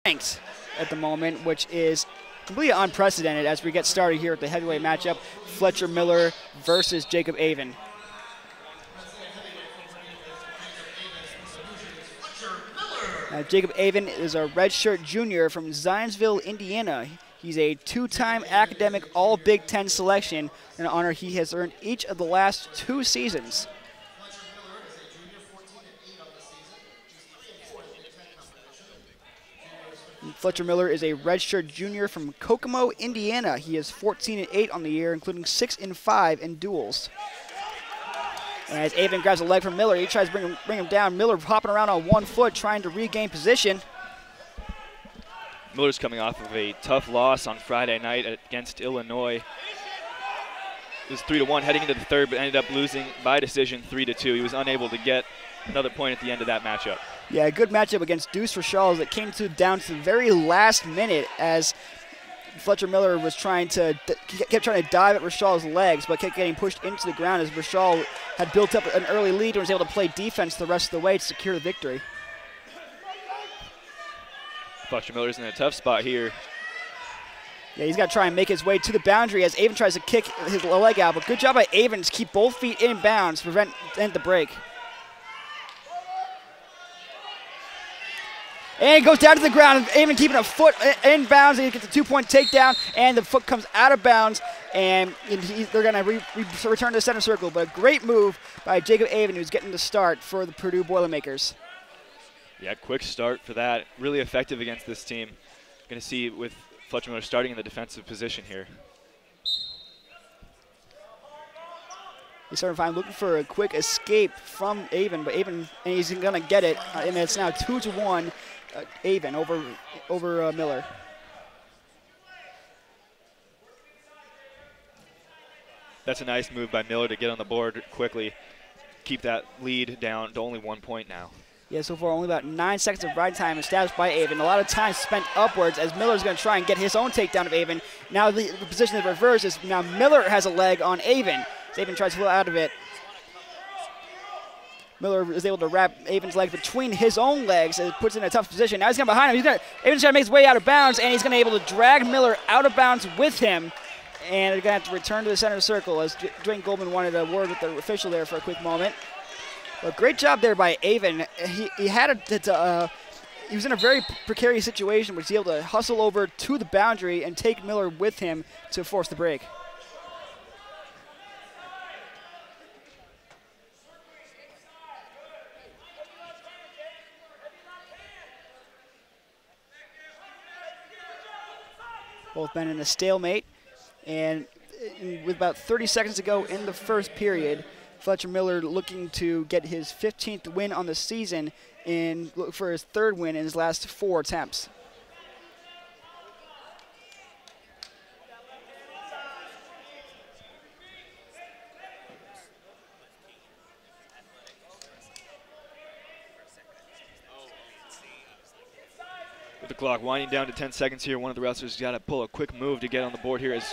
ranked at the moment, which is completely unprecedented as we get started here at the heavyweight matchup, Fletcher Miller versus Jacob Aven. Jacob Aven is a redshirt junior from Zionsville, Indiana. He's a two-time academic All-Big Ten selection, an honor he has earned each of the last 2 seasons. Fletcher Miller is a redshirt junior from Kokomo, Indiana. He is 14-8 on the year, including 6-5 in duels. As Aven grabs a leg from Miller, he tries to bring him down. Miller hopping around on 1 foot, trying to regain position. Miller's coming off of a tough loss on Friday night against Illinois. It was 3-1 heading into the third, but ended up losing by decision 3-2. He was unable to get another point at the end of that matchup. Yeah, a good matchup against Deuce Rashals that came down to the very last minute as Fletcher Miller was kept trying to dive at Rashal's legs, but kept getting pushed into the ground as Rashal had built up an early lead and was able to play defense the rest of the way to secure the victory. Fletcher Miller's in a tough spot here. Yeah, he's got to try and make his way to the boundary as Aven tries to kick his leg out, but good job by Aven to keep both feet in bounds to end the break. And it goes down to the ground, Aven keeping a foot in bounds, and he gets a 2-point takedown, and the foot comes out of bounds, and they're going to return to the center circle. But a great move by Jacob Aven, who's getting the start for the Purdue Boilermakers. Yeah, quick start for that. Really effective against this team. Going to see with Fletcher Miller starting in the defensive position here. He's starting to find looking for a quick escape from Aven, but Aven, and he's going to get it, and it's now 2-1. Aven over Miller. That's a nice move by Miller to get on the board quickly, keep that lead down to only 1 point now. Yeah, so far only about 9 seconds of ride time established by Aven. A lot of time spent upwards as Miller's going to try and get his own takedown of Aven. Now the position is reversed is now Miller has a leg on Aven. As Aven tries to pull out of it. Miller is able to wrap Aven's leg between his own legs and puts him in a tough position. Now he's going behind him. Aven's trying to make his way out of bounds, and he's going to be able to drag Miller out of bounds with him. And they're going to have to return to the center circle as Dwayne Goldman wanted a word with the official there for a quick moment. But great job there by Aven. He was in a very precarious situation, but he's able to hustle over to the boundary and take Miller with him to force the break. Both men in a stalemate, and with about 30 seconds to go in the first period, Fletcher Miller looking to get his 15th win on the season and look for his 3rd win in his last 4 attempts. With the clock winding down to 10 seconds here, one of the wrestlers has got to pull a quick move to get on the board here. It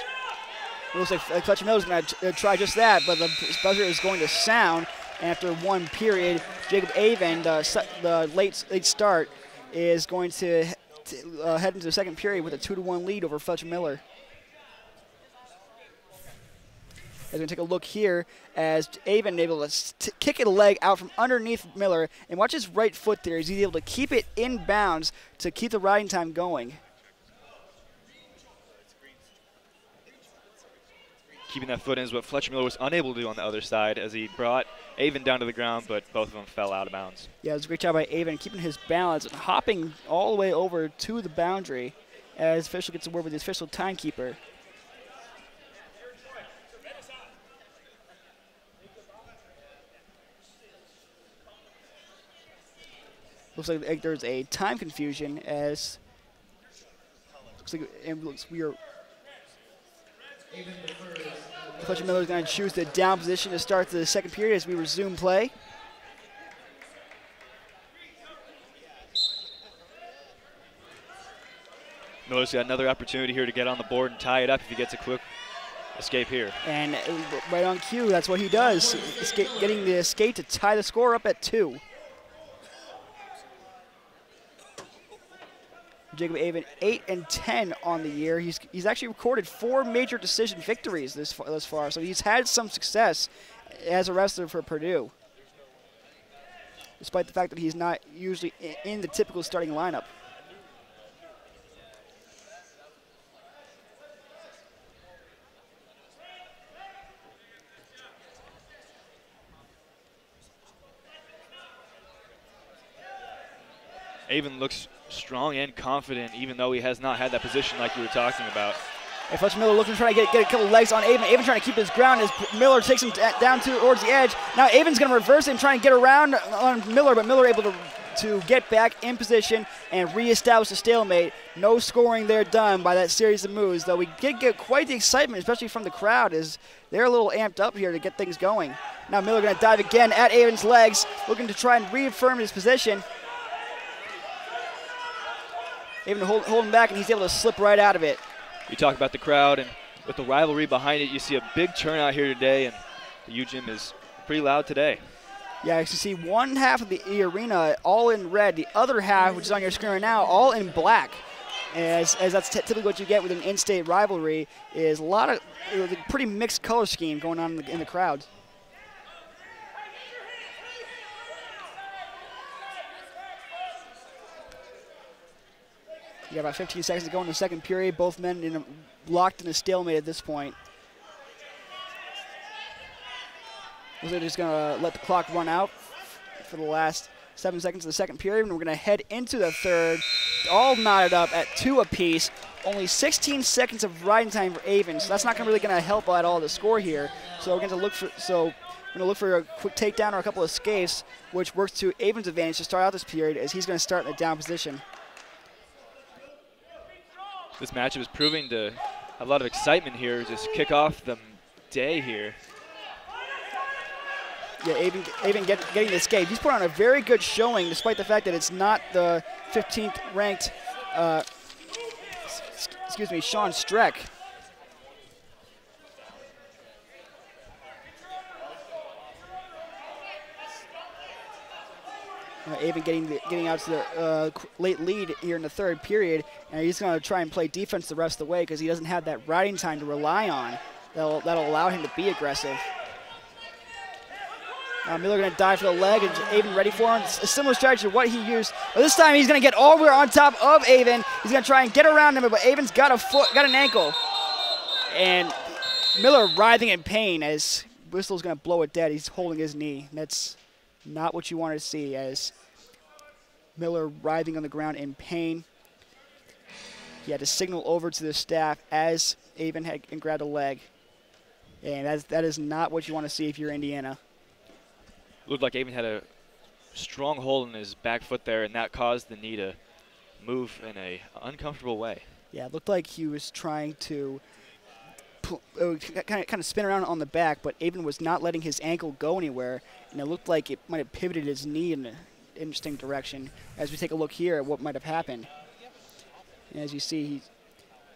looks like Fletcher Miller's going to try just that, but the buzzer is going to sound. After 1 period, Jacob Aven, the late start, is going to head into the 2nd period with a 2-1 lead over Fletcher Miller. As we take a look here as Aven able to kick a leg out from underneath Miller, and watch his right foot there. He's able to keep it in bounds to keep the riding time going. Keeping that foot in is what Fletcher Miller was unable to do on the other side as he brought Aven down to the ground, but both of them fell out of bounds. Yeah, it was a great job by Aven keeping his balance and hopping all the way over to the boundary as official gets a word with the official timekeeper. Looks like there's a time confusion as Fletcher Miller is going to choose the down position to start the 2nd period as we resume play. Miller's got another opportunity here to get on the board and tie it up if he gets a quick escape here. And right on cue, that's what he does, getting the escape to tie the score up at 2. Jacob Aven, 8-10 on the year. He's actually recorded 4 major decision victories thus far, so he's had some success as a wrestler for Purdue, despite the fact that he's not usually in the typical starting lineup. Aven looks strong and confident, even though he has not had that position like you were talking about. And Fletcher Miller looking to try to get a couple legs on Aven. Aven trying to keep his ground as Miller takes him down towards the edge. Now Aven's going to reverse him, trying to get around on Miller, but Miller able to get back in position and reestablish a stalemate. No scoring there done by that series of moves, though we did get quite the excitement, especially from the crowd, as they're a little amped up here to get things going. Now Miller going to dive again at Aven's legs, looking to try and reaffirm his position. Aven holding back, and he's able to slip right out of it. You talk about the crowd, and with the rivalry behind it, you see a big turnout here today, and the U-Gym is pretty loud today. Yeah, you see one half of the arena all in red, the other half, which is on your screen right now, all in black. As that's typically what you get with an in-state rivalry, is a lot of a pretty mixed color scheme going on in the crowd. You got about 15 seconds to go in the second period. Both men locked in a stalemate at this point. They're just going to let the clock run out for the last 7 seconds of the second period, and we're going to head into the third, all knotted up at 2 apiece. Only 16 seconds of riding time for Aven, so that's not really going to help at all the score here. So we're going to look for a quick takedown or a couple of escapes, which works to Aven's advantage to start out this period, as he's going to start in a down position. This matchup is proving to have a lot of excitement here. Just kick off the day here. Yeah, Aven getting the escape. He's put on a very good showing, despite the fact that it's not the 15th ranked, Sean Streck. Aven getting out to the late lead here in the third period, and he's going to try and play defense the rest of the way because he doesn't have that riding time to rely on. That'll allow him to be aggressive. Now Miller going to dive for the leg, and Aven ready for him. It's a similar strategy to what he used. But this time he's going to get all the way on top of Aven. He's going to try and get around him, but Aven's got an ankle. And Miller writhing in pain as Whistle's going to blow it dead. He's holding his knee. That's not what you want to see, as Miller writhing on the ground in pain. He had to signal over to the staff as Aven had grabbed a leg. And that is not what you want to see if you're Indiana. Looked like Aven had a strong hold in his back foot there, and that caused the knee to move in an uncomfortable way. Yeah, it looked like he was trying to kind of spin around on the back, but Aven was not letting his ankle go anywhere, and it looked like it might have pivoted his knee in an interesting direction. As we take a look here at what might have happened. And as you see,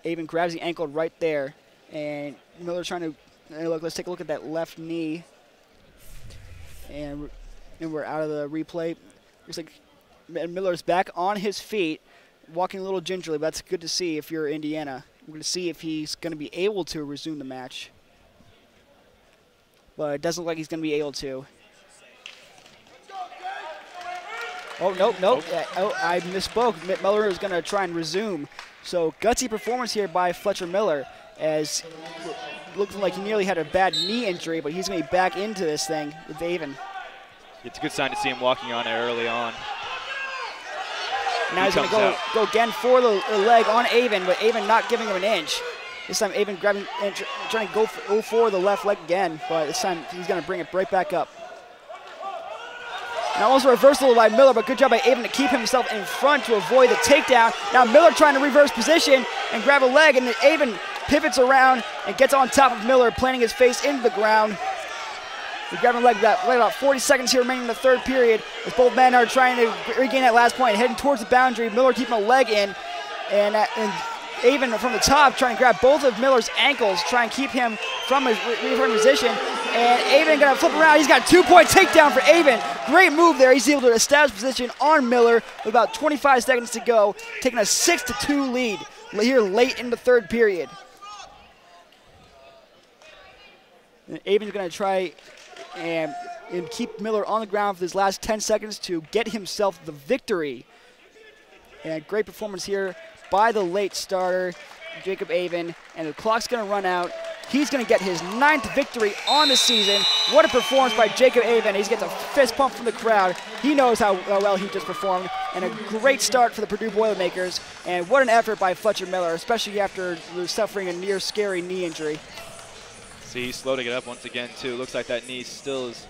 Aven grabs the ankle right there, and Miller's trying to look. Let's take a look at that left knee. And we're out of the replay. Looks like Miller's back on his feet, walking a little gingerly, but that's good to see if you're Indiana. We're going to see if he's going to be able to resume the match. But it doesn't look like he's going to be able to. Oh, nope. I misspoke. Miller is going to try and resume. So gutsy performance here by Fletcher Miller, as looks like he nearly had a bad knee injury, but he's going to be back into this thing with Aven. It's a good sign to see him walking on it early on. Now he's going to go again for the leg on Aven, but Aven not giving him an inch. This time Aven grabbing and trying to go for the left leg again, but this time he's going to bring it right back up. Now also reversal by Miller, but good job by Aven to keep himself in front to avoid the takedown. Now Miller trying to reverse position and grab a leg, and then Aven pivots around and gets on top of Miller, planting his face into the ground. He's grabbing a leg about 40 seconds here remaining in the third period, as both men are trying to regain that last point, heading towards the boundary. Miller keeping a leg in, and Aven from the top trying to grab both of Miller's ankles, try and keep him from his return position. And Aven going to flip around. He's got a 2-point takedown for Aven. Great move there. He's able to establish position on Miller with about 25 seconds to go, taking a 6-2 lead here late in the third period. And Aven's going to try and keep Miller on the ground for his last 10 seconds to get himself the victory. And great performance here by the late starter, Jacob Aven. And the clock's going to run out. He's going to get his 9th victory on the season. What a performance by Jacob Aven. He gets a fist pump from the crowd. He knows how well he just performed. And a great start for the Purdue Boilermakers. And what an effort by Fletcher Miller, especially after suffering a near scary knee injury. See, he's slow to get up once again, too. Looks like that knee still is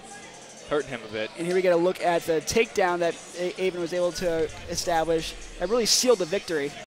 hurting him a bit. And here we get a look at the takedown that Aven was able to establish. That really sealed the victory.